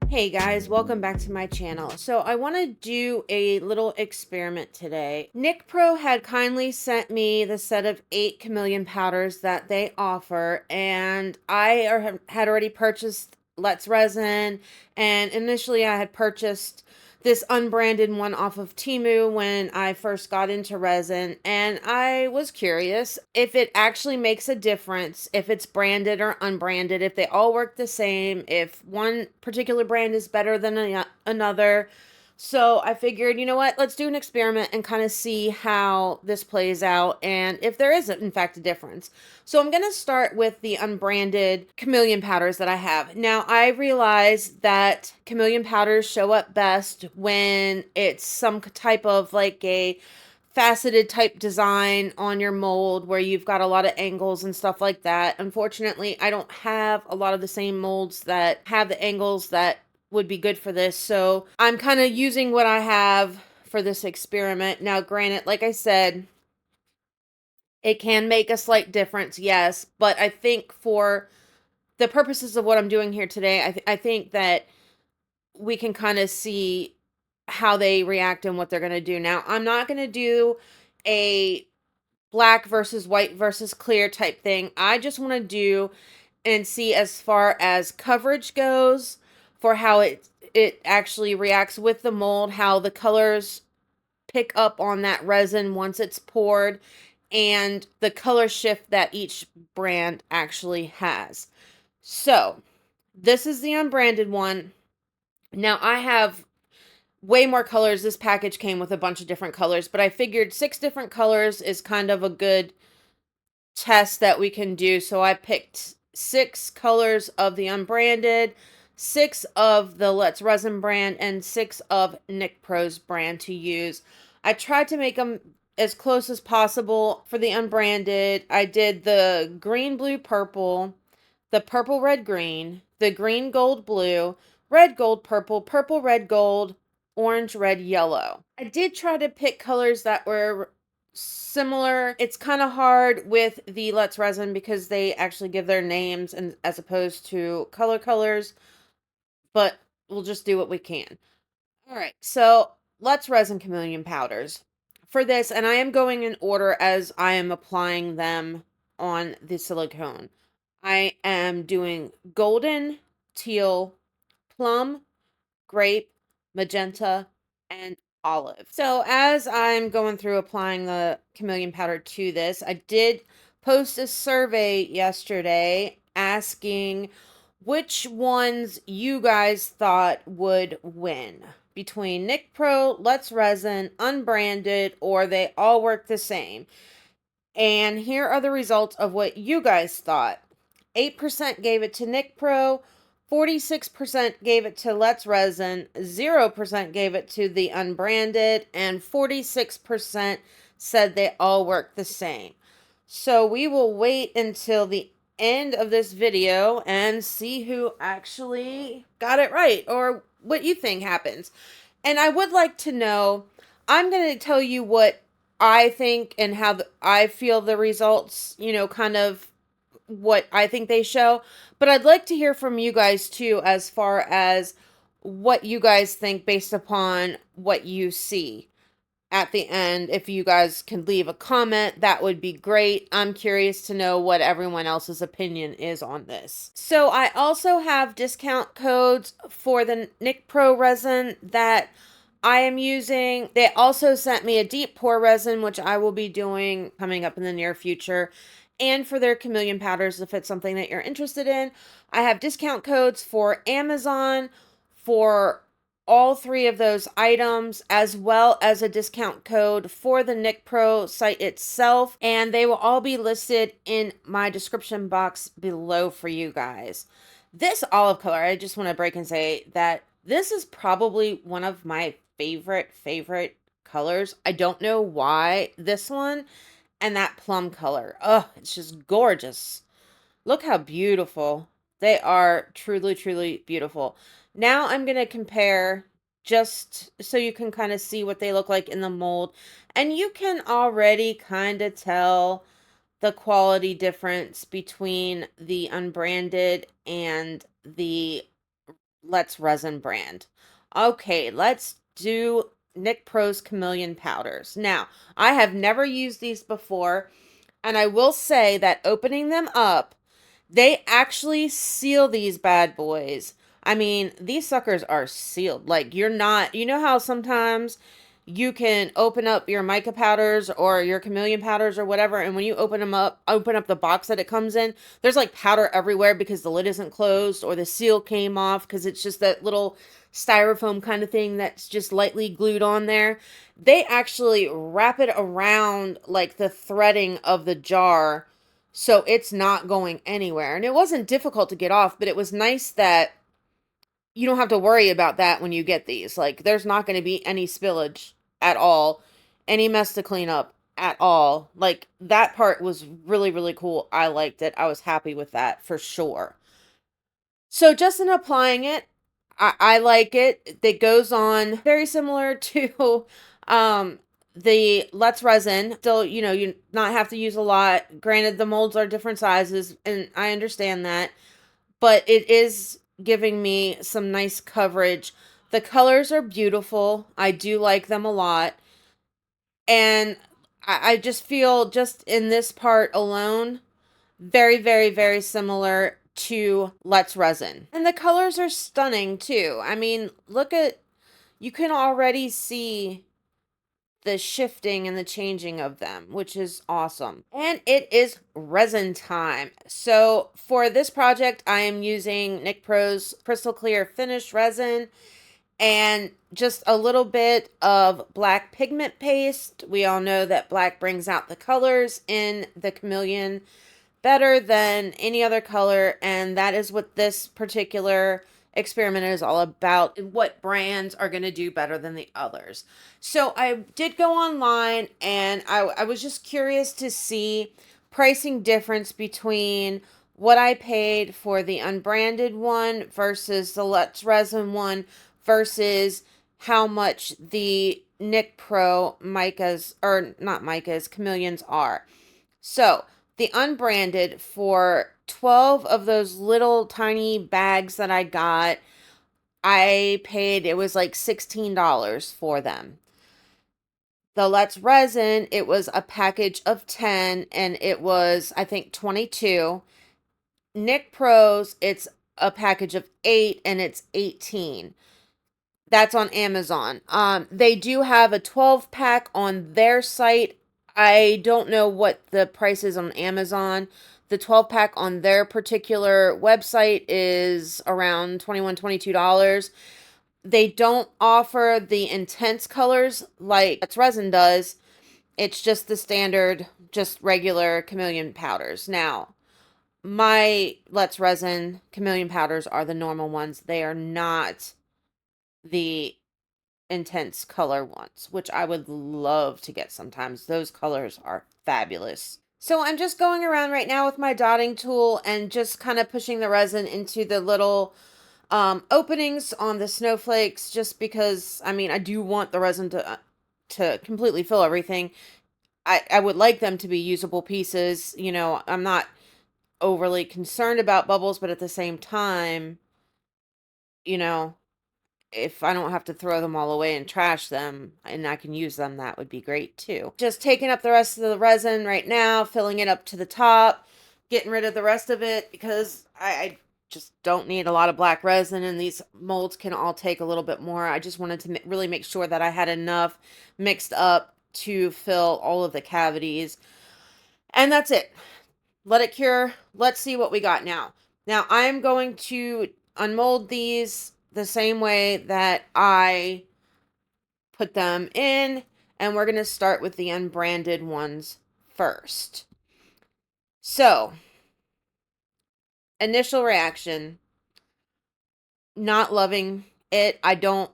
Hey guys, welcome back to my channel. So I want to do a little experiment today. NicPro had kindly sent me the set of 8 chameleon powders that they offer, and had already purchased Let's Resin, and initially I had purchased this unbranded one off of Temu when I first got into resin, and I was curious if it actually makes a difference, if it's branded or unbranded, if they all work the same, if one particular brand is better than another. So I figured, you know what, let's do an experiment and kind of see how this plays out and if there is, in fact, a difference. So I'm going to start with the unbranded chameleon powders that I have. Now, I realize that chameleon powders show up best when it's some type of like a faceted type design on your mold where you've got a lot of angles and stuff like that. Unfortunately, I don't have a lot of the same molds that have the angles that would be good for this. So I'm kind of using what I have for this experiment. Now, granted, like I said, it can make a slight difference, yes, but I think for the purposes of what I'm doing here today, I think that we can kind of see how they react and what they're going to do. Now, I'm not going to do a black versus white versus clear type thing. I just want to do and see as far as coverage goes for how it actually reacts with the mold, how the colors pick up on that resin once it's poured, and the color shift that each brand actually has. So, this is the unbranded one. Now, I have way more colors. This package came with a bunch of different colors, but I figured 6 different colors is kind of a good test that we can do. So I picked 6 colors of the unbranded, 6 of the Let's Resin brand, and 6 of NicPro's brand to use. I tried to make them as close as possible. For the unbranded, I did the green, blue, purple, the purple, red, green, the green, gold, blue, red, gold, purple, purple, red, gold, orange, red, yellow. I did try to pick colors that were similar. It's kind of hard with the Let's Resin because they actually give their names and as opposed to colors, but we'll just do what we can. All right, so Let's Resin chameleon powders. For this, and I am going in order as I am applying them on the silicone. I am doing golden, teal, plum, grape, magenta, and olive. So as I'm going through applying the chameleon powder to this, I did post a survey yesterday asking which ones you guys thought would win between NicPro, Let's Resin, Unbranded, or they all work the same. And here are the results of what you guys thought. 8% gave it to NicPro, 46% gave it to Let's Resin, 0% gave it to the Unbranded, and 46% said they all work the same. So we will wait until the end of this video and see who actually got it right or what you think happens. And I would like to know, I'm going to tell you what I think and how I feel the results, kind of what I think they show. But I'd like to hear from you guys too, as far as what you guys think based upon what you see at the end. If you guys can leave a comment, that would be great. I'm curious to know what everyone else's opinion is on this. So I also have discount codes for the NicPro resin that I am using. They also sent me a deep pour resin, which I will be doing coming up in the near future. And for their chameleon powders, if it's something that you're interested in, I have discount codes for Amazon for all 3 of those items, as well as a discount code for the NicPro site itself. And they will all be listed in my description box below for you guys. This olive color, I just want to break and say that this is probably one of my favorite colors. I don't know why. This one and that plum color. Oh, it's just gorgeous. Look how beautiful. They are truly beautiful. Now I'm going to compare just so you can kind of see what they look like in the mold. And you can already kind of tell the quality difference between the unbranded and the Let's Resin brand. Okay, let's do NicPro's chameleon powders. Now, I have never used these before, and I will say that opening them up, they actually seal these bad boys. I mean, these suckers are sealed. Like, you're not, you know how sometimes you can open up your mica powders or your chameleon powders or whatever, and when you open them up, open up the box that it comes in, there's like powder everywhere because the lid isn't closed or the seal came off because it's just that little styrofoam kind of thing that's just lightly glued on there. They actually wrap it around like the threading of the jar so it's not going anywhere. And it wasn't difficult to get off, but it was nice that you don't have to worry about that when you get these. Like, there's not going to be any spillage at all, any mess to clean up at all. Like, that part was really, really cool. I liked it. I was happy with that for sure. So, just in applying it, I like it. It goes on very similar to the Let's Resin. Still, you not have to use a lot. Granted, the molds are different sizes, and I understand that, but it is giving me some nice coverage. The colors are beautiful. I do like them a lot. And I just feel just in this part alone, very, very, very similar to Let's Resin. And the colors are stunning too. I mean, you can already see the shifting and the changing of them, which is awesome. And it is resin time. So for this project, I am using NicPro's Crystal Clear Finish Resin and just a little bit of black pigment paste. We all know that black brings out the colors in the chameleon better than any other color, and that is what this particular experiment is all about, what brands are going to do better than the others. So I did go online, and I was just curious to see pricing difference between what I paid for the unbranded one versus the Let's Resin one versus how much the NicPro micas, or not micas, chameleons are. So the unbranded, for 12 of those little tiny bags that I got, I paid, it was like $16 for them. The Let's Resin, it was a package of 10 and it was, I think, 22. NicPro's, it's a package of 8 and it's 18. That's on Amazon. They do have a 12 pack on their site. I don't know what the price is on Amazon. The 12 pack on their particular website is around $21, $22. They don't offer the intense colors like Let's Resin does. It's just the standard, just regular chameleon powders. Now, my Let's Resin chameleon powders are the normal ones. They are not the intense color ones, which I would love to get sometimes. Those colors are fabulous. So I'm just going around right now with my dotting tool and just kind of pushing the resin into the little openings on the snowflakes, just because, I mean, I do want the resin to completely fill everything. I would like them to be usable pieces. I'm not overly concerned about bubbles, but at the same time, you know, if I don't have to throw them all away and trash them and I can use them, that would be great too. Just taking up the rest of the resin right now, filling it up to the top, getting rid of the rest of it because I just don't need a lot of black resin, and these molds can all take a little bit more. I just wanted to really make sure that I had enough mixed up to fill all of the cavities. And that's it. Let it cure. Let's see what we got now. Now I'm going to unmold these the same way that I put them in, and we're going to start with the unbranded ones first. So, initial reaction, not loving it. I don't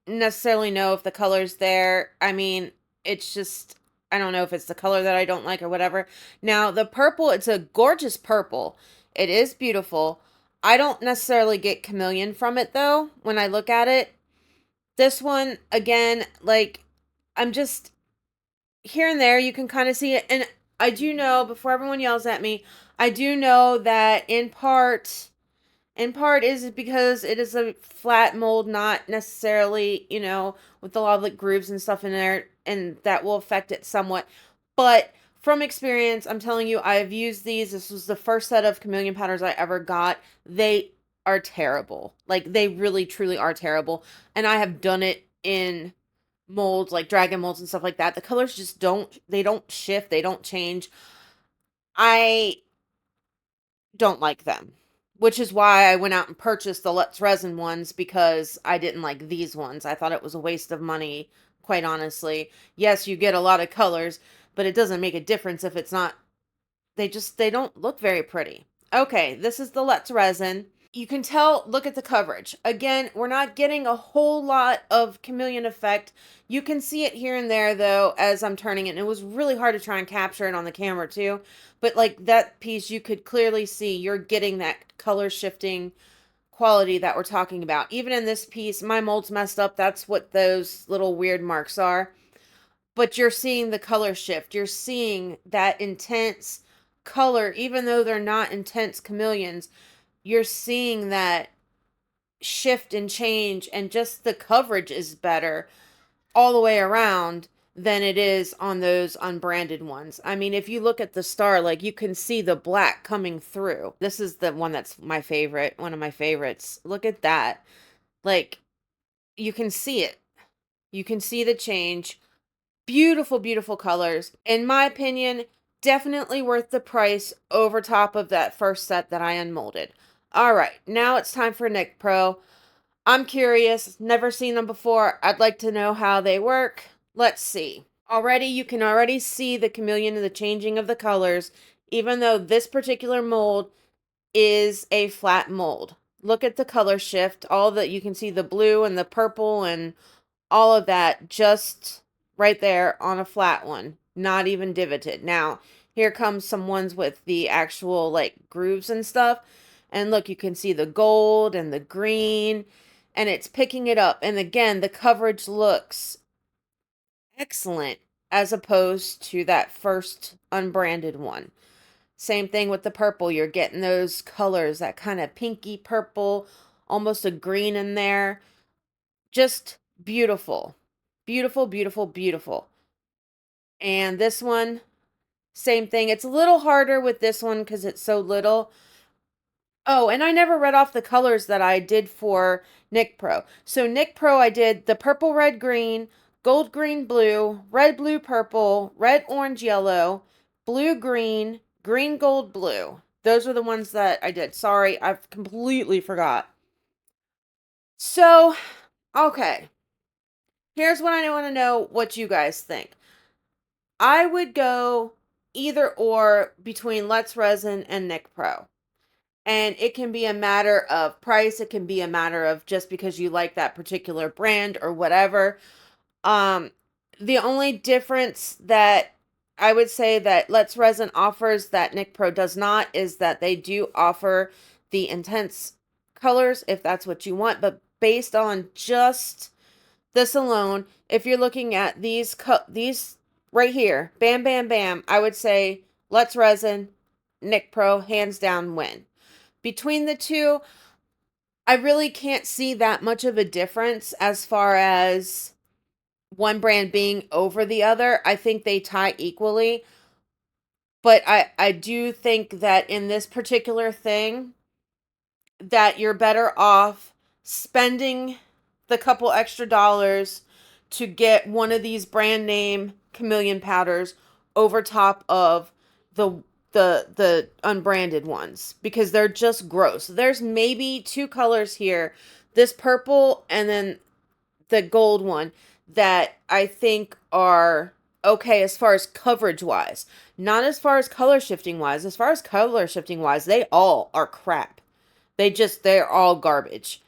necessarily know if the color's there. I mean, it's just, I don't know if it's the color that I don't like or whatever. Now, the purple, it's a gorgeous purple. It is beautiful. I don't necessarily get chameleon from it though when I look at it. This one, again, like, I'm just, here and there, you can kind of see it. And I do know, before everyone yells at me, I do know that in part, In part is because it is a flat mold, not necessarily, with a lot of like grooves and stuff in there, and that will affect it somewhat. But from experience, I'm telling you, I've used these. This was the first set of chameleon powders I ever got. They are terrible. Like, they really, truly are terrible. And I have done it in molds, like dragon molds and stuff like that. The colors just don't shift, they don't change. I don't like them, which is why I went out and purchased the Let's Resin ones, because I didn't like these ones. I thought it was a waste of money, quite honestly. Yes, you get a lot of colors, but it doesn't make a difference if it's not, they don't look very pretty. Okay, this is the Let's Resin. You can tell, look at the coverage. Again, we're not getting a whole lot of chameleon effect. You can see it here and there, though, as I'm turning it. And it was really hard to try and capture it on the camera, too. But, like, that piece, you could clearly see you're getting that color shifting quality that we're talking about. Even in this piece, my mold's messed up. That's what those little weird marks are. But you're seeing the color shift. You're seeing that intense color, even though they're not intense chameleons. You're seeing that shift and change, and just the coverage is better all the way around than it is on those unbranded ones. I mean, if you look at the star, like, you can see the black coming through. This is the one that's my favorite, one of my favorites. Look at that. Like, you can see it. You can see the change. Beautiful, beautiful colors. In my opinion, definitely worth the price over top of that first set that I unmolded. All right, now it's time for NicPro. I'm curious, never seen them before. I'd like to know how they work. Let's see. Already, you can already see the chameleon and the changing of the colors, even though this particular mold is a flat mold. Look at the color shift. All that, you can see the blue and the purple and all of that just right there on a flat one, not even divoted. Now, here comes some ones with the actual like grooves and stuff. And look, you can see the gold and the green, and it's picking it up. And again, the coverage looks excellent as opposed to that first unbranded one. Same thing with the purple. You're getting those colors, that kind of pinky purple, almost a green in there. Just beautiful. Beautiful, beautiful, beautiful. And this one, same thing. It's a little harder with this one because it's so little. Oh, and I never read off the colors that I did for NicPro. So NicPro, I did the purple, red, green, gold, green, blue, red, blue, purple, red, orange, yellow, blue, green, green, gold, blue. Those are the ones that I did. Sorry, I've completely forgot. So, okay. Here's what I want to know what you guys think. I would go either or between Let's Resin and NicPro. And it can be a matter of price. It can be a matter of just because you like that particular brand or whatever. The only difference that I would say that Let's Resin offers that NicPro does not is that they do offer the intense colors if that's what you want. But based on just this alone, if you're looking at these right here, bam, bam, bam, I would say Let's Resin, NicPro, hands down win. Between the two, I really can't see that much of a difference as far as one brand being over the other. I think they tie equally. But I do think that in this particular thing, that you're better off spending the couple extra dollars to get one of these brand name chameleon powders over top of the unbranded ones, because they're just gross. There's maybe two colors here, this purple and then the gold one, that I think are okay as far as coverage wise, not as far as color shifting wise. As far as color shifting wise, they all are crap. They're all garbage.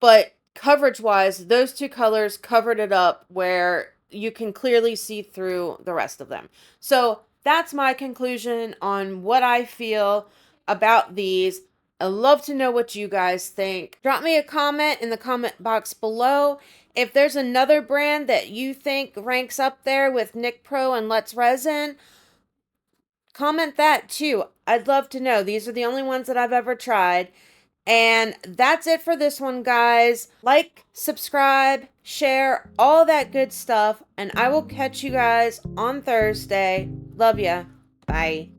But coverage wise, those two colors covered it up where you can clearly see through the rest of them. So that's my conclusion on what I feel about these. I'd love to know what you guys think. Drop me a comment in the comment box below. If there's another brand that you think ranks up there with NicPro and Let's Resin, comment that too. I'd love to know. These are the only ones that I've ever tried. And that's it for this one, guys. Like, subscribe, share, all that good stuff. And I will catch you guys on Thursday. Love ya. Bye.